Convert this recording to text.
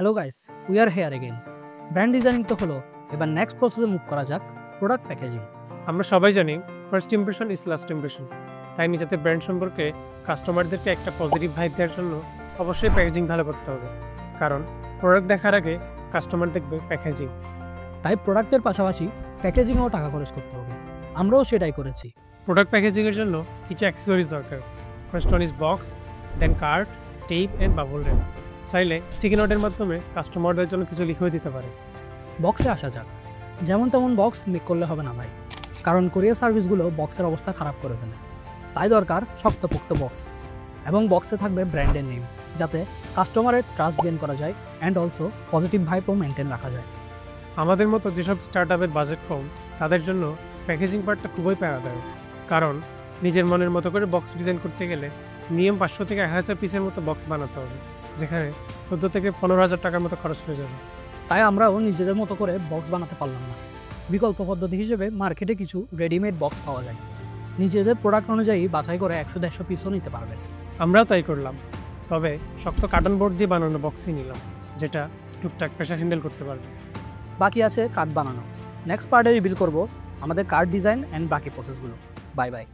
Hello guys, we are here again. Brand designing তো হলো, এবার নেক্সট প্রসেসে মুভ করা যাক, প্রোডাক্ট প্যাকেজিং। আমরা সবাই জানি first impression is last impression. তাই নিজেতে ব্র্যান্ড সম্পর্কে কাস্টমারদেরকে একটা পজিটিভ ভাইব দেওয়ার জন্য অবশ্যই প্যাকেজিং ভালো করতে হবে, কারণ প্রোডাক্ট দেখার আগে কাস্টমার দেখবে প্যাকেজিং। তাই প্রোডাক্টের পাশাপাশি প্যাকেজিংয়েও টাকা খরচ করতে হবে। আমরাও সেটাই করেছি। প্রোডাক্ট প্যাকেজিংয়ের জন্য কিছু অ্যাক্সেসরিজ দরকার। First one is box, then card, tape and bubble wrap. চাইলে স্টিকি নোটের মাধ্যমে কাস্টমারদের জন্য কিছু লিখেও দিতে পারে। বক্সে আসা যাক। যেমন তেমন বক্স মেক করলে হবে না ভাই, কারণ কোরিয়ার সার্ভিসগুলো বক্সের অবস্থা খারাপ করে ফেলে। তাই দরকার শক্তপোক্ত বক্স, এবং বক্সে থাকবে ব্র্যান্ডের নেম, যাতে কাস্টমারের ট্রাস্ট গেইন করা যায় অ্যান্ড অলসো পজিটিভ ভাইবও মেনটেন রাখা যায়। আমাদের মতো যেসব স্টার্ট আপের বাজেট কম, তাদের জন্য প্যাকেজিং পার্টটা খুবই প্যারাদায়ক, কারণ নিজের মনের মতো করে বক্স ডিজাইন করতে গেলে নিয়ম 500 থেকে 1000 পিসের মতো বক্স বানাতে হবে, যেখানে 14 থেকে 15,000 টাকার মতো খরচ হয়ে যাবে। তাই আমরাও নিজেদের মতো করে বক্স বানাতে পারলাম না। বিকল্প পদ্ধতি হিসেবে মার্কেটে কিছু রেডিমেড বক্স পাওয়া যায়। নিজেদের প্রোডাক্ট অনুযায়ী বাছাই করে 100-150 পিসও নিতে পারবেন। আমরাও তাই করলাম, তবে শক্ত কার্টন বোর্ড দিয়ে বানানো বক্সই নিলাম, যেটা টুকটাক প্রেশার হ্যান্ডেল করতে পারবে। বাকি আছে কার্ড বানানো। নেক্সট পার্টে রিভিল করব আমাদের কার্ড ডিজাইন অ্যান্ড বাকি প্রসেসগুলো। Bye bye.